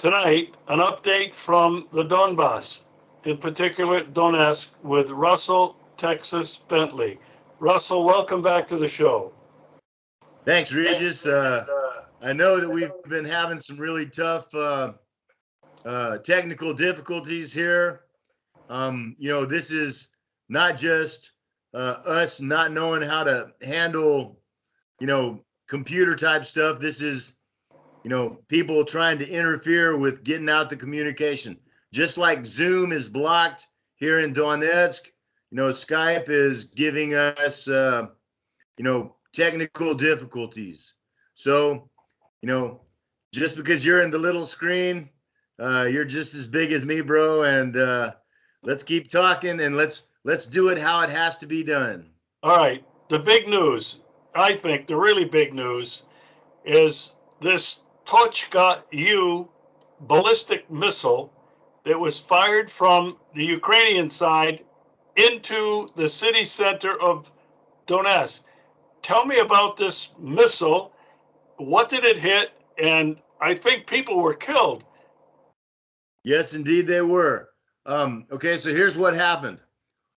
Tonight, an update from the Donbass, in particular Donetsk, with Russell, Texas, Bentley. Russell, welcome back to the show. Thanks, Regis. I know that we've been having some really tough technical difficulties here. This is not just us not knowing how to handle, computer type stuff. This is, people trying to interfere with getting out the communication. Just like Zoom is blocked here in Donetsk, Skype is giving us, technical difficulties. So, just because you're in the little screen, you're just as big as me, bro. And let's keep talking, and let's do it how it has to be done. All right. The big news, I think the really big news, is this Tochka U ballistic missile that was fired from the Ukrainian side into the city center of Donetsk. Tell me about this missile. What did it hit? And I think people were killed. Yes, indeed they were. Okay, so here's what happened.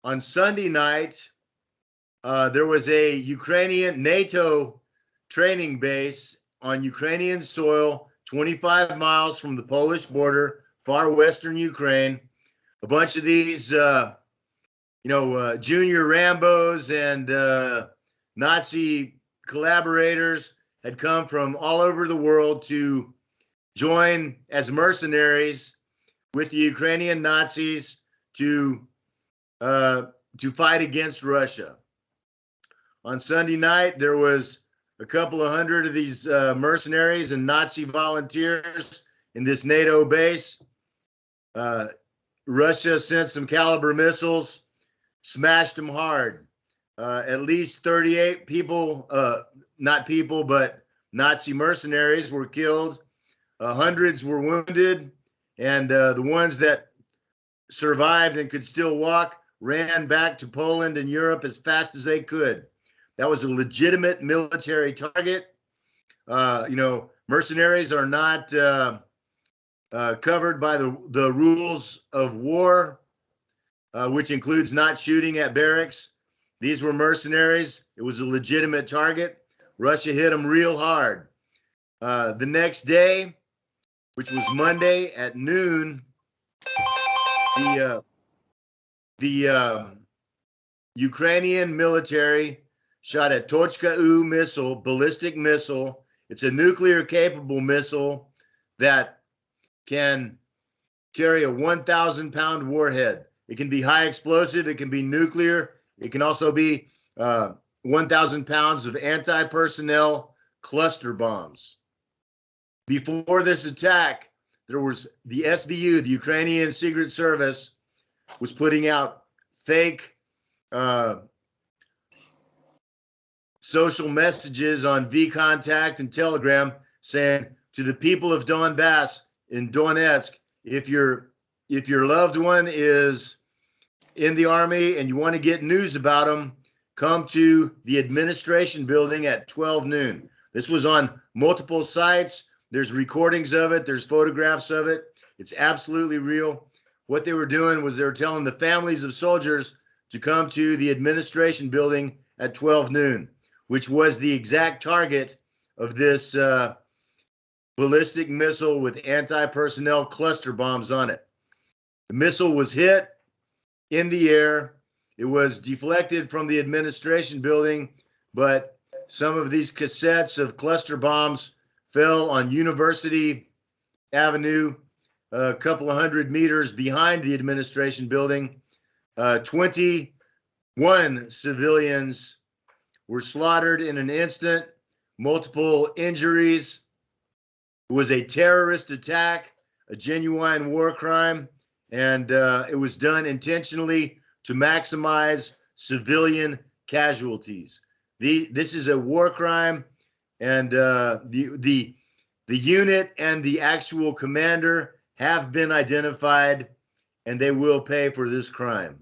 On Sunday night, there was a Ukrainian NATO training base on Ukrainian soil, 25 miles from the Polish border, far western Ukraine. A bunch of these, junior Rambos and Nazi collaborators had come from all over the world to join as mercenaries with the Ukrainian Nazis to fight against Russia. On Sunday night, there was a couple of hundred of these mercenaries and Nazi volunteers in this NATO base. Russia sent some Caliber missiles, smashed them hard. At least 38 people, not people, but Nazi mercenaries were killed. Hundreds were wounded. And the ones that survived and could still walk ran back to Poland and Europe as fast as they could. That was a legitimate military target. Mercenaries are not covered by the rules of war, which includes not shooting at barracks. These were mercenaries. It was a legitimate target. Russia hit them real hard. The next day, which was Monday at noon, the Ukrainian military shot a Tochka U missile, ballistic missile. It's a nuclear-capable missile that can carry a 1,000-pound warhead. It can be high explosive. It can be nuclear. It can also be 1,000 pounds of anti-personnel cluster bombs. Before this attack, there was the SBU, the Ukrainian Secret Service, was putting out fake social messages on VKontakte and Telegram saying to the people of Donbass in Donetsk, if your loved one is in the army and you want to get news about them, come to the administration building at 12 noon. This was on multiple sites. There's recordings of it. There's photographs of it. It's absolutely real. What they were doing was they were telling the families of soldiers to come to the administration building at 12 noon, which was the exact target of this ballistic missile with anti-personnel cluster bombs on it. The missile was hit in the air. It was deflected from the administration building, but some of these cassettes of cluster bombs fell on University Avenue, a couple of hundred meters behind the administration building. 21 civilians were slaughtered in an instant, multiple injuries. It was a terrorist attack, a genuine war crime, and it was done intentionally to maximize civilian casualties. This is a war crime, and the unit and the actual commander have been identified, and they will pay for this crime.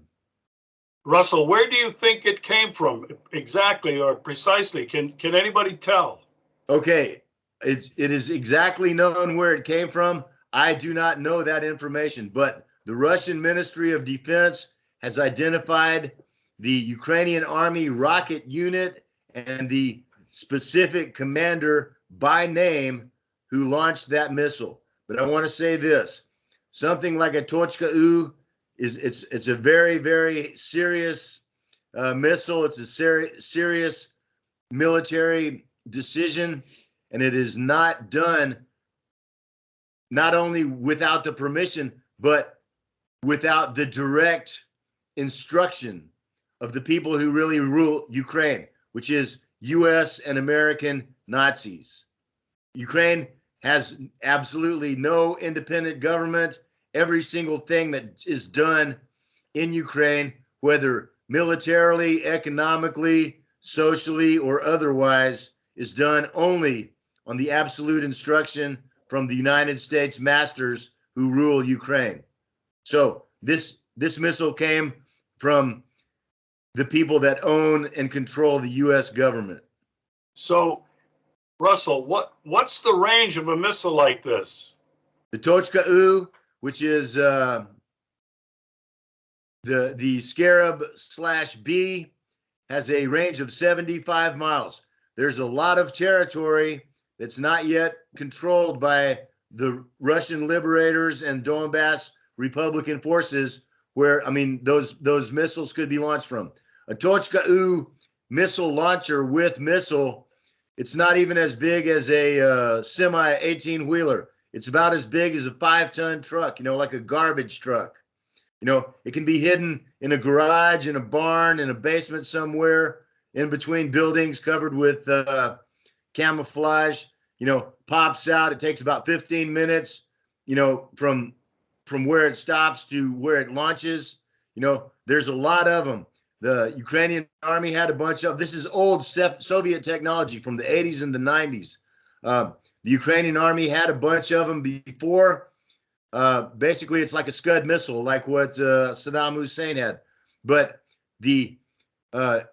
Russell, where do you think it came from exactly or precisely? Can anybody tell? Okay, it is exactly known where it came from. I do not know that information, but the Russian Ministry of Defense has identified the Ukrainian Army rocket unit and the specific commander by name who launched that missile. But I want to say this, something like a Tochka U it's a very, very serious missile. It's a serious military decision, and it is not done not only without the permission, but without the direct instruction of the people who really rule Ukraine, which is US and American Nazis. Ukraine has absolutely no independent government. Every single thing that is done in Ukraine, whether militarily, economically, socially, or otherwise, is done only on the absolute instruction from the United States masters who rule Ukraine. So this missile came from the people that own and control the US government. So, Russell, what's the range of a missile like this? The Tochka U, which is the Scarab/B, has a range of 75 miles. There's a lot of territory that's not yet controlled by the Russian liberators and Donbass Republican forces where, I mean, those missiles could be launched from. A Tochka U missile launcher with missile, it's not even as big as a semi 18-wheeler. It's about as big as a 5-ton truck, like a garbage truck. It can be hidden in a garage, in a barn, in a basement somewhere, in between buildings covered with camouflage. Pops out. It takes about 15 minutes, from where it stops to where it launches. There's a lot of them. The Ukrainian army had a bunch of, this is old Soviet technology from the 80s and the 90s. The Ukrainian army had a bunch of them before. Basically, it's like a Scud missile, like what Saddam Hussein had. But the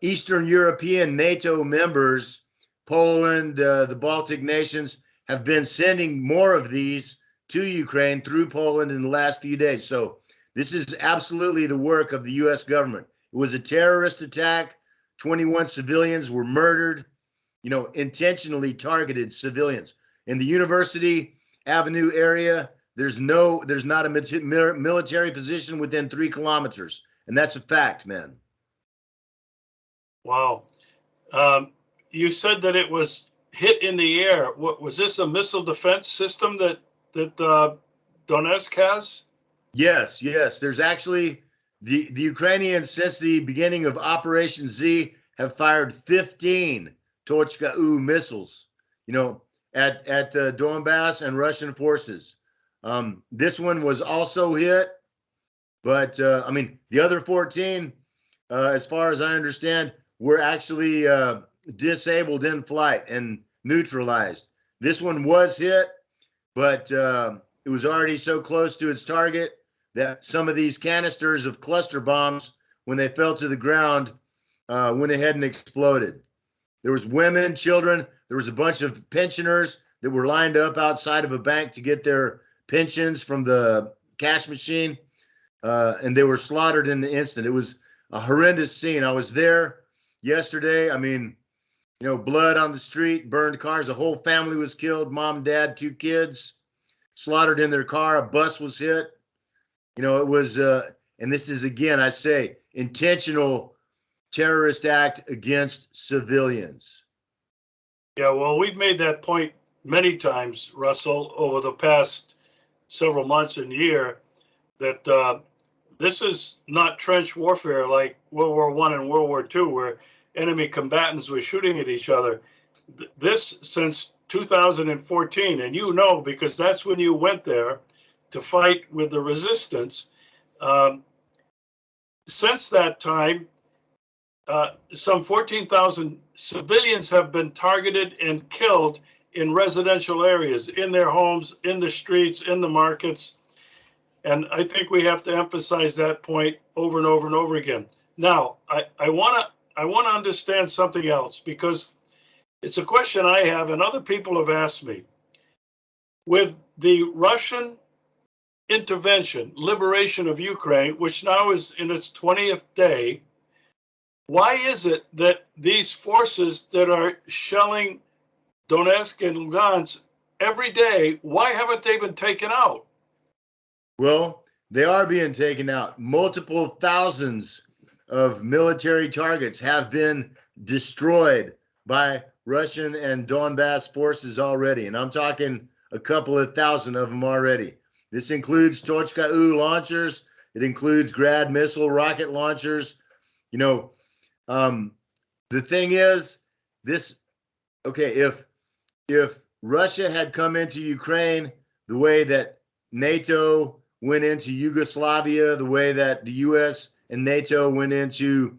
Eastern European NATO members, Poland, the Baltic nations, have been sending more of these to Ukraine through Poland in the last few days. So this is absolutely the work of the U.S. government. It was a terrorist attack. 21 civilians were murdered, intentionally targeted civilians. In the University Avenue area, there's not a military position within 3 kilometers. And that's a fact, man. Wow. You said that it was hit in the air. What was this, a missile defense system that Donetsk has? Yes. There's actually the Ukrainians, since the beginning of Operation Z, have fired 15 Tochka U missiles, at the Donbass and Russian forces. This one was also hit, but the other 14, as far as I understand, were actually disabled in flight and neutralized. This one was hit, but it was already so close to its target that some of these canisters of cluster bombs, when they fell to the ground, went ahead and exploded. There was women, children. There was a bunch of pensioners that were lined up outside of a bank to get their pensions from the cash machine, and they were slaughtered in the instant. It was a horrendous scene. I was there yesterday. Blood on the street, burned cars. A whole family was killed. Mom, dad, 2 kids slaughtered in their car. A bus was hit. It was, and this is, again, I say, intentional terrorist act against civilians. Yeah, well, we've made that point many times, Russell, over the past several months and year, that this is not trench warfare like World War I and World War II, where enemy combatants were shooting at each other. This since 2014, and because that's when you went there to fight with the resistance. Since that time, some 14,000 civilians have been targeted and killed in residential areas, in their homes, in the streets, in the markets. And I think we have to emphasize that point over and over and over again. Now, I want to understand something else, because it's a question I have and other people have asked me. With the Russian intervention, liberation of Ukraine, which now is in its 20th day, why is it that these forces that are shelling Donetsk and Lugansk every day, why haven't they been taken out? Well, they are being taken out. Multiple thousands of military targets have been destroyed by Russian and Donbass forces already. And I'm talking a couple of thousand of them already. This includes Tochka-U launchers. It includes Grad missile rocket launchers. You know, the thing is, this, okay, if Russia had come into Ukraine the way that NATO went into Yugoslavia, the way that the US and NATO went into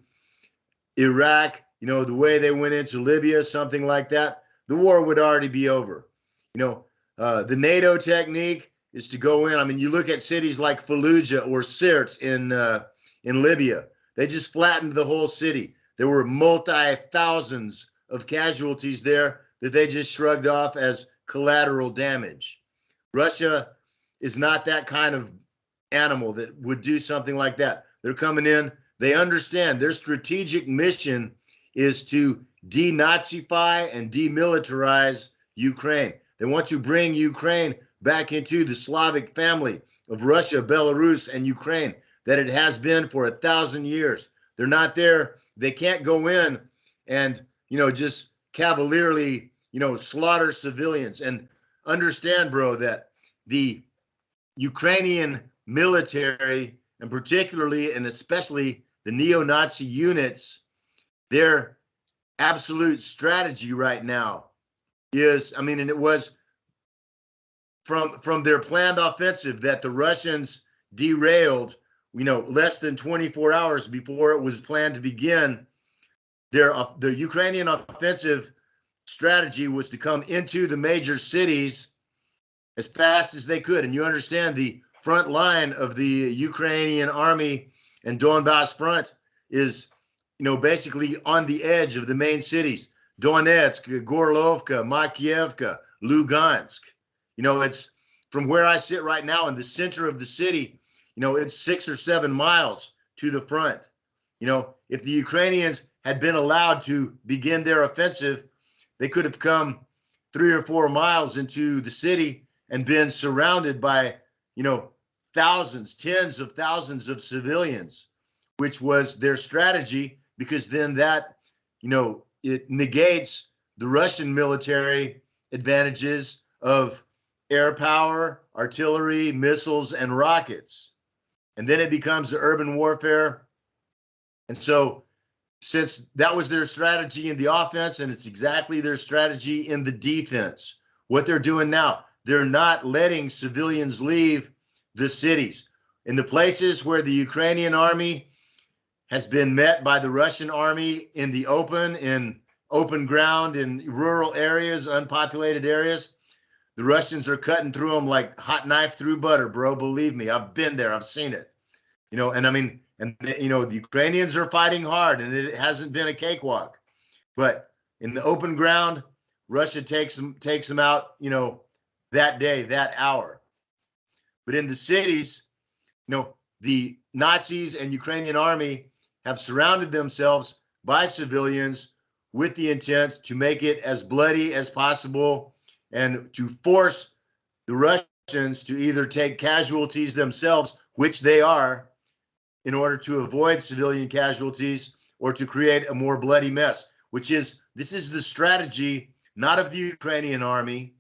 Iraq, the way they went into Libya, something like that, the war would already be over. The NATO technique is to go in. I mean, you look at cities like Fallujah or Sirte in Libya. They just flattened the whole city. There were multi-thousands of casualties there that they just shrugged off as collateral damage. Russia is not that kind of animal that would do something like that. They're coming in. They understand their strategic mission is to denazify and demilitarize Ukraine. They want to bring Ukraine back into the Slavic family of Russia, Belarus, and Ukraine that it has been for 1,000 years. They're not there. They can't go in and, just cavalierly, slaughter civilians. And understand, bro, that the Ukrainian military, and particularly and especially the neo-Nazi units, their absolute strategy right now is, and it was from their planned offensive that the Russians derailed, less than 24 hours before it was planned to begin. The Ukrainian offensive strategy was to come into the major cities as fast as they could. And you understand the front line of the Ukrainian army and Donbass front is, basically on the edge of the main cities: Donetsk, Gorlovka, Makiivka, Lugansk. It's from where I sit right now in the center of the city, it's 6 or 7 miles to the front. If the Ukrainians had been allowed to begin their offensive, they could have come 3 or 4 miles into the city and been surrounded by, thousands, tens of thousands of civilians, which was their strategy, because then that, it negates the Russian military advantages of air power, artillery, missiles, and rockets. And then it becomes the urban warfare. And so, since that was their strategy in the offense, and it's exactly their strategy in the defense, what they're doing now, they're not letting civilians leave the cities. In the places where the Ukrainian army has been met by the Russian army in the open, in open ground, in rural areas, unpopulated areas, the Russians are cutting through them like hot knife through butter, bro. Believe me, I've been there. I've seen it. The Ukrainians are fighting hard, and it hasn't been a cakewalk. But in the open ground, Russia takes them out, that day, that hour. But in the cities, the Nazis and Ukrainian army have surrounded themselves by civilians with the intent to make it as bloody as possible and to force the Russians to either take casualties themselves, which they are, in order to avoid civilian casualties, or to create a more bloody mess, this is the strategy, not of the Ukrainian army,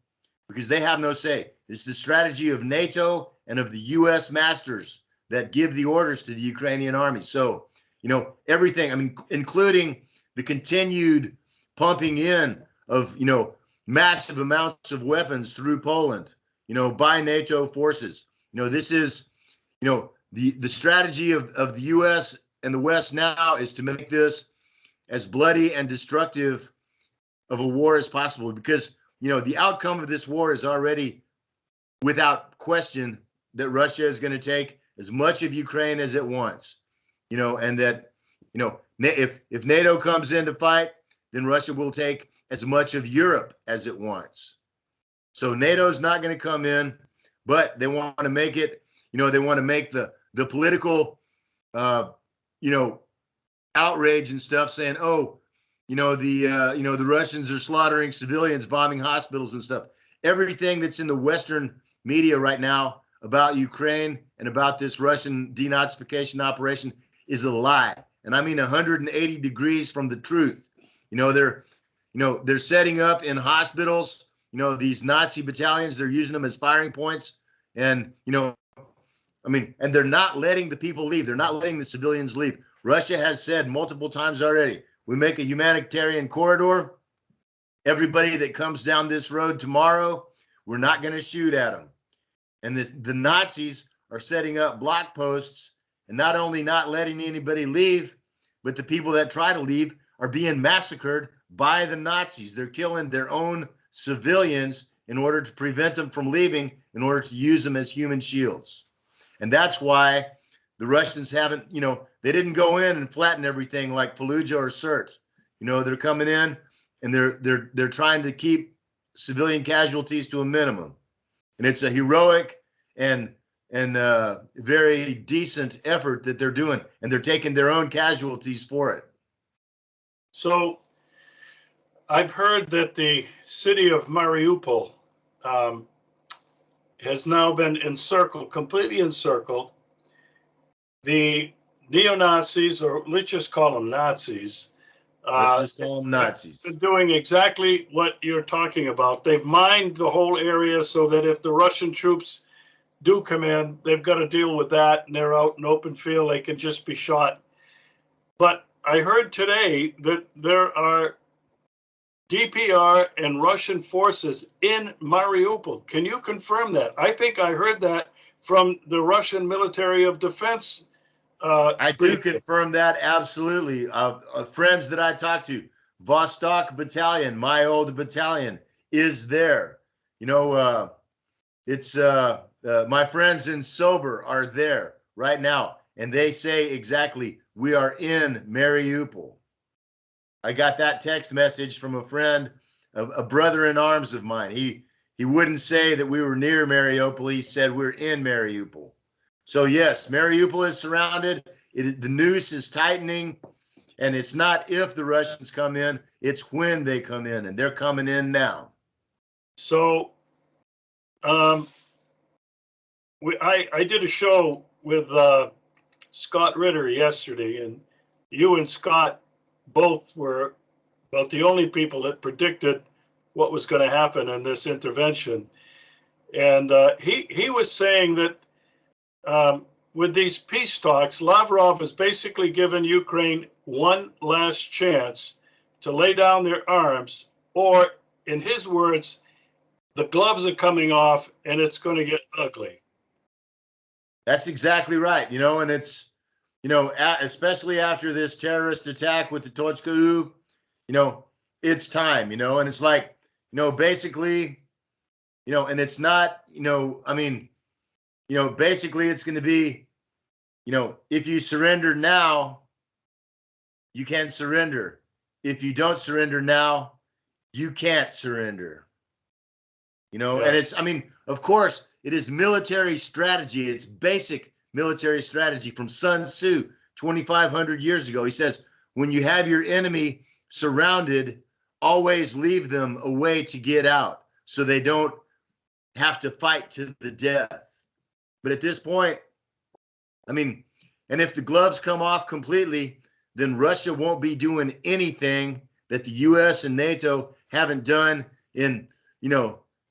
because they have no say. It's the strategy of NATO and of the US masters that give the orders to the Ukrainian army. So, everything, including the continued pumping in of, massive amounts of weapons through Poland, by NATO forces. This is, the strategy of the US and the West now is to make this as bloody and destructive of a war as possible, because, the outcome of this war is already without question that Russia is going to take as much of Ukraine as it wants, and that, if NATO comes in to fight, then Russia will take as much of Europe as it wants. So NATO's not going to come in, but they want to make it, they want to make the political, you know, outrage and stuff, saying, oh, the Russians are slaughtering civilians, bombing hospitals and stuff. Everything that's in the Western media right now about Ukraine and about this Russian denazification operation is a lie. And I mean 180 degrees from the truth. They're setting up in hospitals, these Nazi battalions, they're using them as firing points. And, and they're not letting the people leave. They're not letting the civilians leave. Russia has said multiple times already, we make a humanitarian corridor. Everybody that comes down this road tomorrow, we're not going to shoot at them. And the Nazis are setting up block posts and not only not letting anybody leave, but the people that try to leave are being massacred by the Nazis. They're killing their own civilians in order to prevent them from leaving, in order to use them as human shields. And that's why the Russians haven't, they didn't go in and flatten everything like Fallujah or Sirte. They're coming in and they're trying to keep civilian casualties to a minimum. And it's a heroic and very decent effort that they're doing, and they're taking their own casualties for it. So I've heard that the city of Mariupol has now been encircled, completely encircled. The neo-Nazis, or let's just call them Nazis. Let's just call them Nazis. Doing exactly what you're talking about. They've mined the whole area so that if the Russian troops do come in, they've got to deal with that, and they're out in open field. They can just be shot. But I heard today that there are DPR and Russian forces in Mariupol. Can you confirm that? I think I heard that from the Russian military of defense. I do confirm that, absolutely. Friends that I talked to, Vostok Battalion, my old battalion, is there. It's my friends in Sober are there right now, and they say exactly, we are in Mariupol. I got that text message from a friend, a brother in arms of mine. He wouldn't say that we were near Mariupol. He said we're in Mariupol. So yes, Mariupol is surrounded. The noose is tightening, and it's not if the Russians come in, it's when they come in, and they're coming in now. So I did a show with Scott Ritter yesterday, and you and Scott both were about the only people that predicted what was going to happen in this intervention. And he was saying that with these peace talks, Lavrov has basically given Ukraine one last chance to lay down their arms, or in his words, the gloves are coming off and it's going to get ugly. That's exactly right. And it's, especially after this terrorist attack with the Tochka, it's time, and it's like, basically, and it's not, basically it's going to be, if you surrender now, you can surrender. If you don't surrender now, you can't surrender. Yeah. And it's, of course, it is military strategy. It's basic military strategy from Sun Tzu 2,500 years ago. He says, when you have your enemy surrounded, always leave them a way to get out so they don't have to fight to the death. But at this point, and if the gloves come off completely, then Russia won't be doing anything that the U.S. and NATO haven't done in,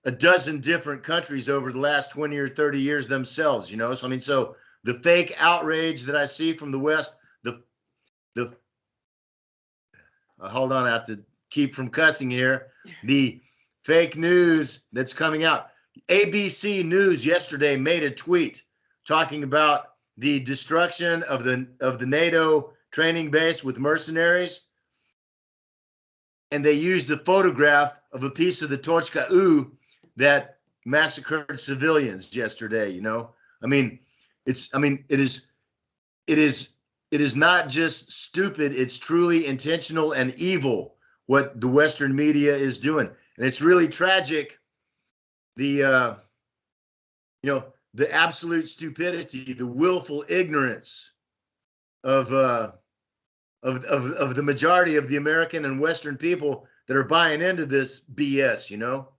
a dozen different countries over the last 20 or 30 years themselves, So the fake outrage that I see from the West, hold on, I have to keep from cussing here. The fake news that's coming out. ABC News yesterday made a tweet talking about the destruction of the NATO training base with mercenaries, and they used a photograph of a piece of the Tochka that massacred civilians yesterday. It is not just stupid, it's truly intentional and evil what the Western media is doing. And it's really tragic. the absolute stupidity, the willful ignorance of the majority of the American and Western people that are buying into this BS, you know?